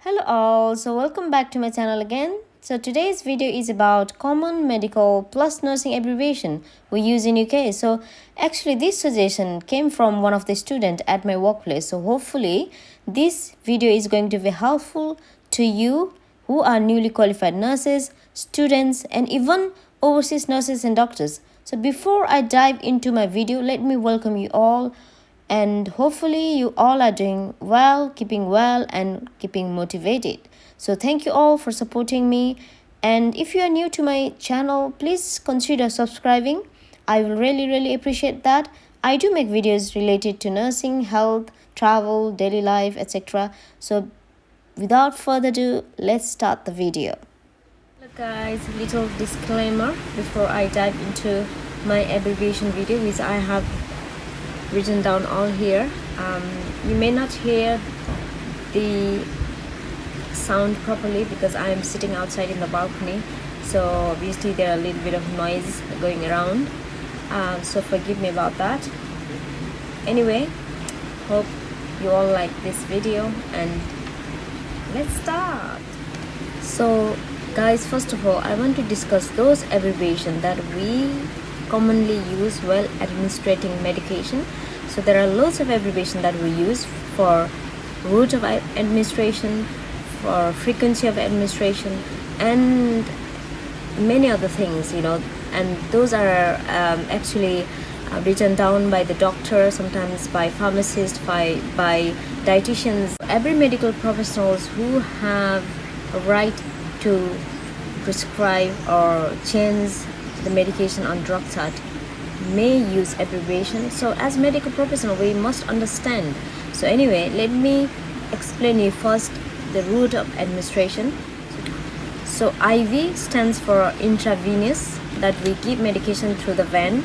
Hello all, so welcome back to my channel again. So today's video is about common medical plus nursing abbreviation we use in UK. So actually this suggestion came from one of the students at my workplace. So hopefully this video is going to be helpful to you who are newly qualified nurses, students and even overseas nurses and doctors. So before I dive into my video, let me welcome you all and hopefully you all are doing well, keeping well and keeping motivated. So thank you all for supporting me, and if you are new to my channel, please consider subscribing. I will really appreciate that. I do make videos related to nursing, health, travel, daily life, etc. So without further ado, let's start the video. Hello guys, little disclaimer before I dive into my abbreviation video, which I have written down all here. You may not hear the sound properly because I am sitting outside in the balcony, so obviously there are a little bit of noise going around, so forgive me about that. Anyway, hope you all like this video and let's start. So guys, first of all, I want to discuss those abbreviations that we commonly use while administrating medication. So there are lots of abbreviations that we use for route of administration, for frequency of administration and many other things, and those are actually written down by the doctor, sometimes by pharmacists, by dietitians. Every medical professionals who have a right to prescribe or change the medication on drug chart may use abbreviation. So as medical professional we must understand. So anyway, let me explain you first the route of administration. So IV stands for intravenous, that we give medication through the vein.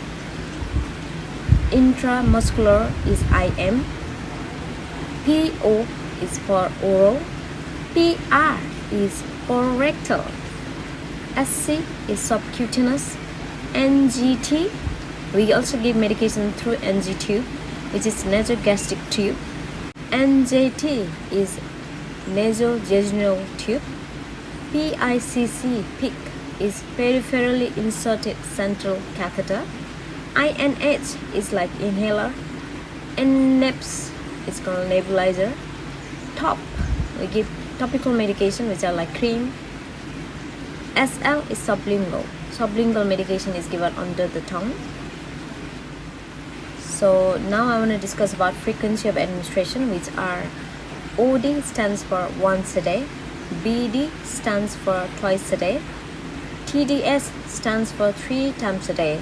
Intramuscular is IM. PO is for oral. PR is for rectal. SC is subcutaneous. NGT, we also give medication through NG tube, which is nasogastric tube. NJT is nasojejunal tube. PICC, PIC, is peripherally inserted central catheter. INH is like inhaler. NNEPS is called nebulizer. TOP, we give topical medication which are like cream. SL is sublingual. Sublingual medication is given under the tongue. So now I want to discuss about frequency of administration, which are OD stands for once a day, BD stands for twice a day, TDS stands for 3 times a day,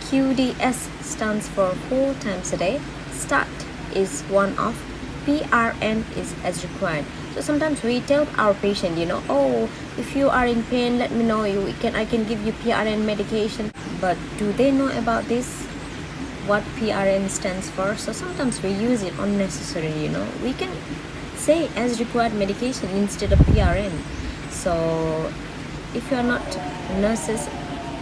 QDS stands for 4 times a day, STAT is one off, PRN is as required. So sometimes we tell our patient, oh, if you are in pain, let me know. I can give you PRN medication. But do they know about this? What PRN stands for? So sometimes we use it unnecessarily. We can say as required medication instead of PRN. So if you are not nurses,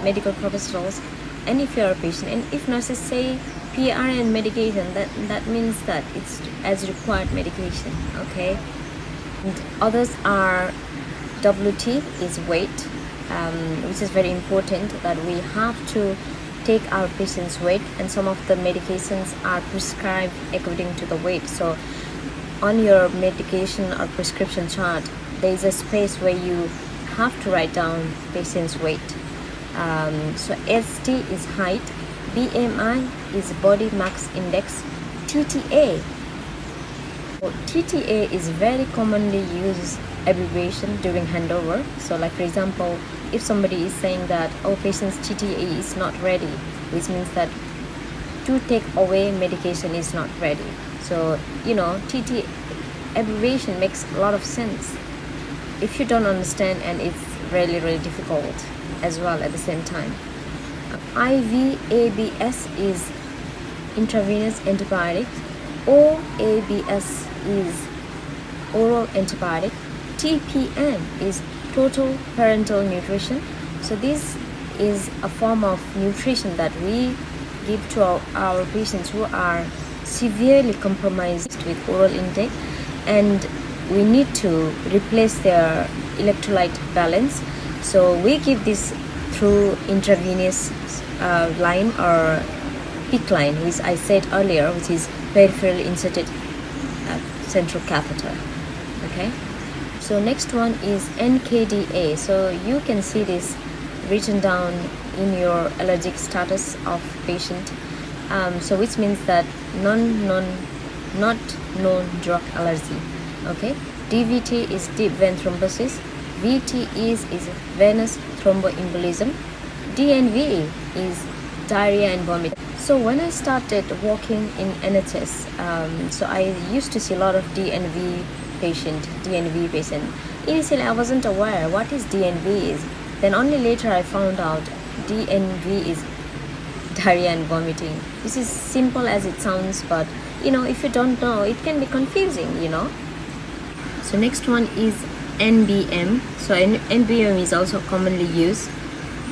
medical professionals, and if you are a patient, and if nurses say PRN medication, that means that it's as required medication. Okay. And others are WT is weight, which is very important, that we have to take our patient's weight, and some of the medications are prescribed according to the weight. So on your medication or prescription chart there is a space where you have to write down patient's weight. So ST is height, BMI is body mass index, TTA. TTA is very commonly used abbreviation during handover. So like for example, if somebody is saying that patient's TTA is not ready, which means that to take away medication is not ready. So TTA abbreviation makes a lot of sense if you don't understand, and it's really difficult as well at the same time. IVABS is intravenous antibiotic. OABS is oral antibiotic. TPN is total parental nutrition. So this is a form of nutrition that we give to our patients who are severely compromised with oral intake, and we need to replace their electrolyte balance. So we give this through intravenous line or PICC line, which I said earlier, which is peripherally inserted central catheter. Okay, so next one is NKDA. So you can see this written down in your allergic status of patient, so which means that not known drug allergy. Okay, DVT is deep vein thrombosis, VT is venous thromboembolism, DNV is diarrhea and vomit. So when I started working in NHS, so I used to see a lot of DNV patient. Initially I wasn't aware what is DNV is. Then only later I found out DNV is diarrhea and vomiting. This is simple as it sounds, but if you don't know, it can be confusing. So next one is NBM. So NBM is also commonly used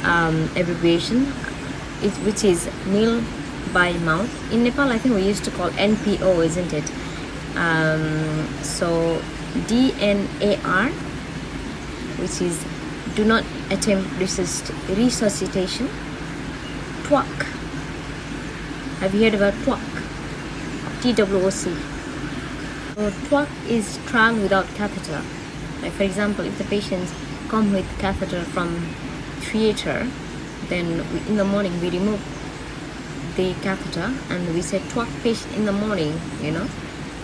abbreviation, which is nil by mouth. In Nepal, I think we used to call NPO, isn't it? So DNAR, which is do not attempt resuscitation. TWAC. Have you heard about TWAC? TWOC. So TWAC is trial without catheter. Like for example, if the patients come with catheter from theater, then in the morning we remove the catheter and we say TWAC patient in the morning,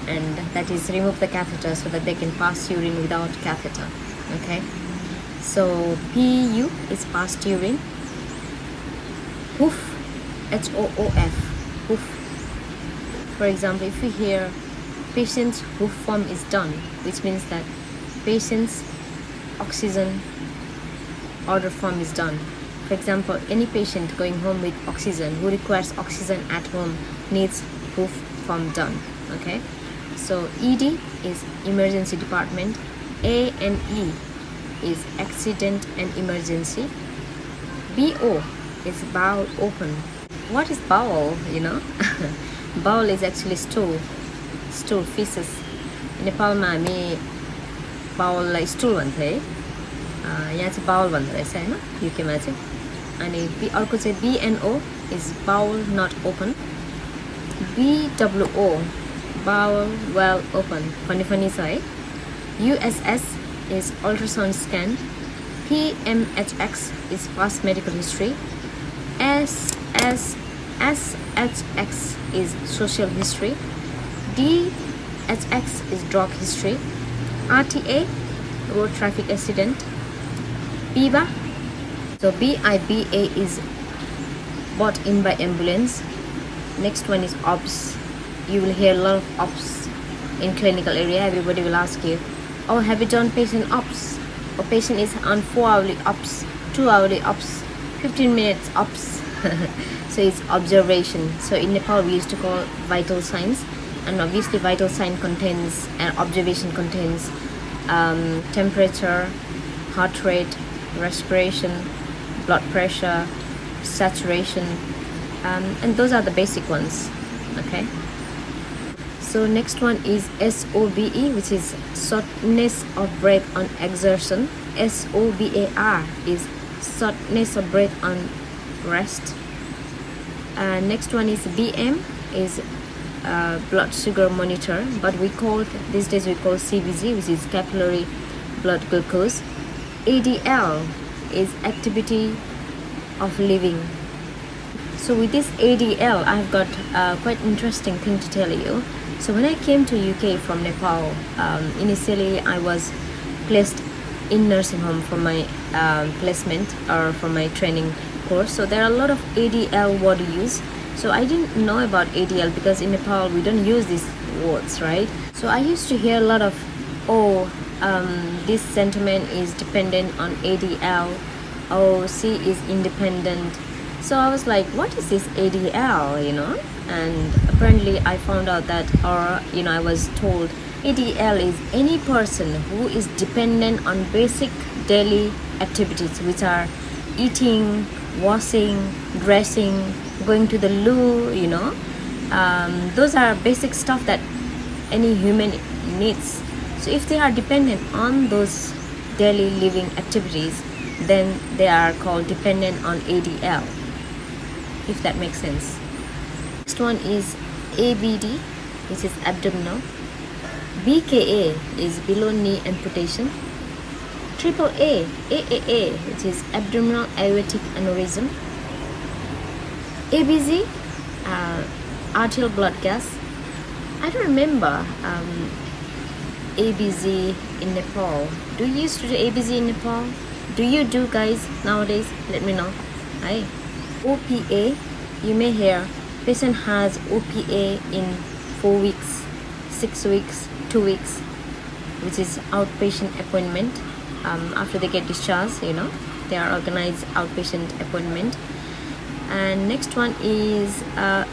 and that is remove the catheter so that they can pass urine without catheter. Okay, so PU is passed urine. HOOF, HOOF, HOOF. For example, if we hear patient's HOOF form is done, which means that patient's oxygen order form is done. For example, any patient going home with oxygen who requires oxygen at home needs HOOF form done. Okay, so ED is emergency department, A and E is accident and emergency, BO is bowel open. What is bowel? Bowel is actually stool, feces. नेपालमा हामी बाउललाई stool भन्थे है, यहाँ चाहिँ bowl भन्दो रहेछ हैन, युकेमा चाहिँ. अनि अर्को चाहिँ BNO is bowel not open, BWO bowel well open. funny छ है. USS is ultrasound scan, PMHX is past medical history, SHX is social history, DHX is drug history, RTA road traffic accident, BIBA, so BIBA is brought in by ambulance. Next one is OBS. You will hear a lot of OBS in clinical area. Everybody will ask you, oh, have you done patient OBS? Or patient is on 4-hourly OBS, 2-hourly OBS, 15 minutes OBS. So it's observation. So in Nepal we used to call vital signs, and obviously vital sign contains and observation contains temperature, heart rate, respiration, blood pressure, saturation, and those are the basic ones. Okay, so next one is SOBE, which is shortness of breath on exertion. SOBAR is shortness of breath on rest. Next one is BM, is blood sugar monitor, but these days we call CBG, which is capillary blood glucose. ADL is activity of living. So with this ADL, I've got quite interesting thing to tell you. So when I came to UK from Nepal, initially I was placed in nursing home for my placement or for my training course. So there are a lot of ADL word used. So I didn't know about ADL because in Nepal we don't use these words, right? So I used to hear a lot of, this gentleman is dependent on ADL, C is independent. So I was like, what is this ADL, And apparently I found out that, I was told ADL is any person who is dependent on basic daily activities, which are eating, washing, dressing, going to the loo, those are basic stuff that any human needs. So if they are dependent on those daily living activities, then they are called dependent on ADL, if that makes sense. Next one is ABD, which is abdominal. BKA is below knee amputation. AAA, AAA, which is abdominal aortic aneurysm. ABZ, arterial blood gas. I don't remember ABZ in Nepal. Do you used to do ABZ in Nepal? Do you do, guys, nowadays? Let me know. Hi. OPA, you may hear patient has OPA in 4 weeks, 6 weeks, 2 weeks, which is outpatient appointment. After they get discharged, they are organized outpatient appointment. And next one is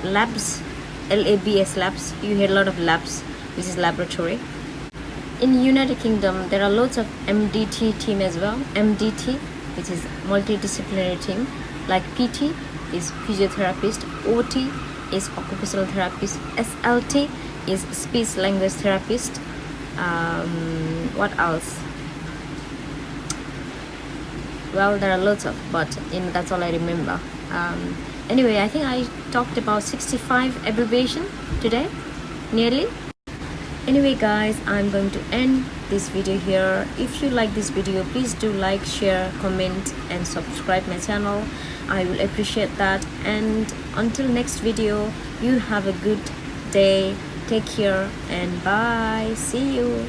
labs, LABS labs. You hear a lot of labs, which is laboratory. In United Kingdom, there are lots of MDT team as well. MDT, which is multidisciplinary team, like PT is physiotherapist, OT is occupational therapist, SLT is speech language therapist. What else? Well, there are lots of, but that's all I remember. Anyway, I think I talked about 65 abbreviation today, nearly. Anyway, guys, I'm going to end this video here. If you like this video, please do like, share, comment, and subscribe my channel. I will appreciate that. And until next video, you have a good day. Take care and bye. See you.